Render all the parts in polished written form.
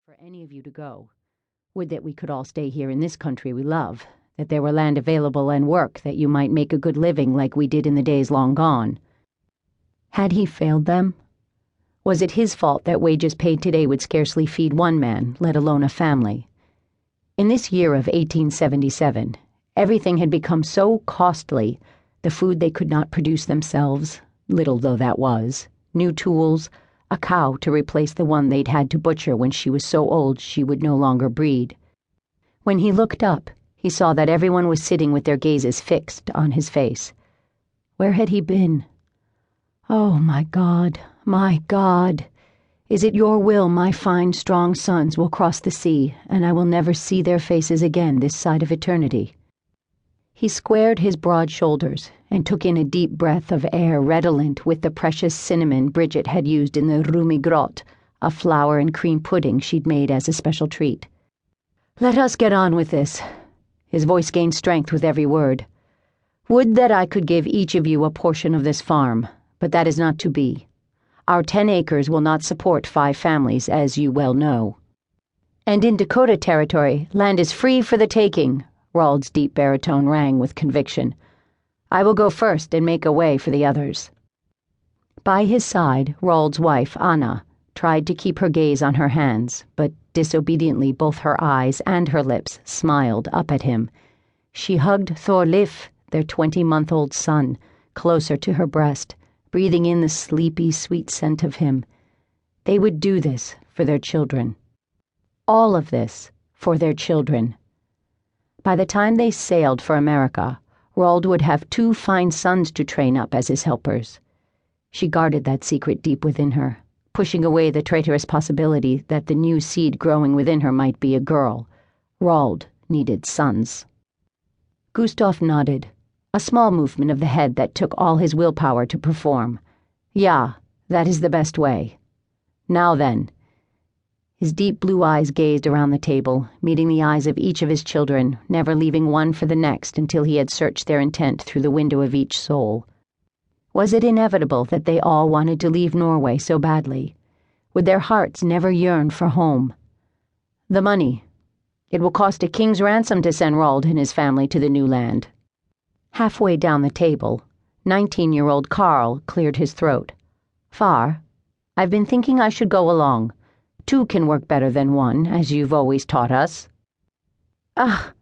for any of you to go. Would that we could all stay here in this country we love, that there were land available and work that you might make a good living like we did in the days long gone. Had he failed them? Was it his fault that wages paid today would scarcely feed one man, let alone a family? In this year of 1877, everything had become so costly, the food they could not produce themselves, little though that was, new tools, a cow to replace the one they'd had to butcher when she was so old she would no longer breed. When he looked up, he saw that everyone was sitting with their gazes fixed on his face. Where had he been? Oh, my God, my God! Is it your will my fine, strong sons will cross the sea, and I will never see their faces again this side of eternity? He squared his broad shoulders and took in a deep breath of air redolent with the precious cinnamon Bridget had used in the rumi grot, a flour and cream pudding she'd made as a special treat. Let us get on with this. His voice gained strength with every word. Would that I could give each of you a portion of this farm, but that is not to be. Our 10 acres will not support 5 families, as you well know. And in Dakota Territory, land is free for the taking. Roald's deep baritone rang with conviction. I will go first and make a way for the others. By his side, Roald's wife, Anna, tried to keep her gaze on her hands, but disobediently both her eyes and her lips smiled up at him. She hugged Thorliff, their 20-month-old son, closer to her breast, breathing in the sleepy, sweet scent of him. They would do this for their children. All of this for their children. By the time they sailed for America, Roald would have 2 fine sons to train up as his helpers. She guarded that secret deep within her, pushing away the traitorous possibility that the new seed growing within her might be a girl. Roald needed sons. Gustav nodded, a small movement of the head that took all his willpower to perform. Yeah, that is the best way. Now then. His deep blue eyes gazed around the table, meeting the eyes of each of his children, never leaving one for the next until he had searched their intent through the window of each soul. Was it inevitable that they all wanted to leave Norway so badly? Would their hearts never yearn for home? The money. It will cost a king's ransom to send Roald and his family to the new land. Halfway down the table, 19-year-old Carl cleared his throat. Far, I've been thinking I should go along. 2 can work better than 1, as you've always taught us. Ah!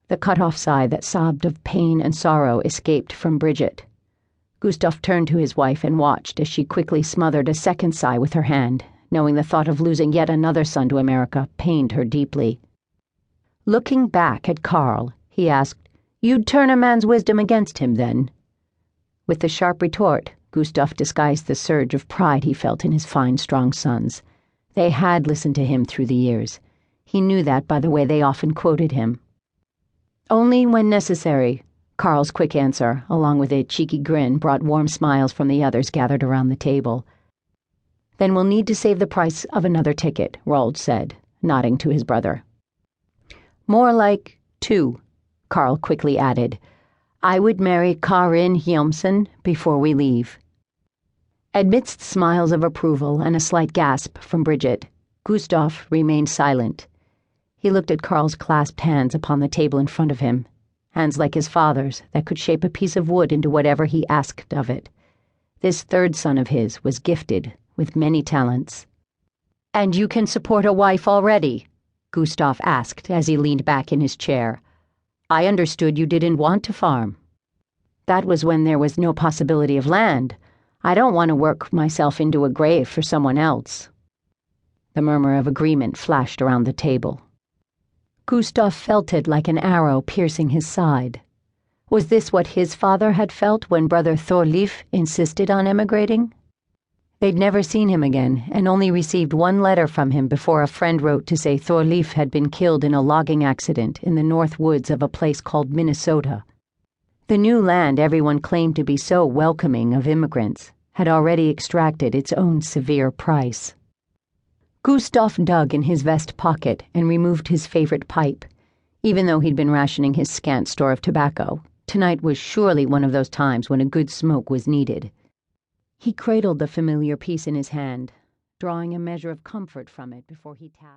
The cut-off sigh that sobbed of pain and sorrow escaped from Bridget. Gustav turned to his wife and watched as she quickly smothered a second sigh with her hand, knowing the thought of losing yet another son to America pained her deeply. Looking back at Carl, he asked, You'd turn a man's wisdom against him, then? With the sharp retort, Gustav disguised the surge of pride he felt in his fine, strong sons. They had listened to him through the years. He knew that by the way they often quoted him. Only when necessary. Carl's quick answer, along with a cheeky grin, brought warm smiles from the others gathered around the table. Then we'll need to save the price of another ticket, Roald said, nodding to his brother. More like 2, Carl quickly added. I would marry Karin Hjomsen before we leave. Amidst smiles of approval and a slight gasp from Bridget, Gustav remained silent. He looked at Carl's clasped hands upon the table in front of him, hands like his father's that could shape a piece of wood into whatever he asked of it. This 3rd son of his was gifted with many talents. And you can support a wife already? Gustav asked as he leaned back in his chair. I understood you didn't want to farm. That was when there was no possibility of land. I don't want to work myself into a grave for someone else. The murmur of agreement flashed around the table. Gustav felt it like an arrow piercing his side. Was this what his father had felt when brother Thorliff insisted on emigrating? They'd never seen him again, and only received 1 letter from him before a friend wrote to say Thorliff had been killed in a logging accident in the north woods of a place called Minnesota. The new land everyone claimed to be so welcoming of immigrants had already extracted its own severe price. Gustav dug in his vest pocket and removed his favorite pipe. Even though he'd been rationing his scant store of tobacco, tonight was surely one of those times when a good smoke was needed. He cradled the familiar piece in his hand, drawing a measure of comfort from it before he tapped.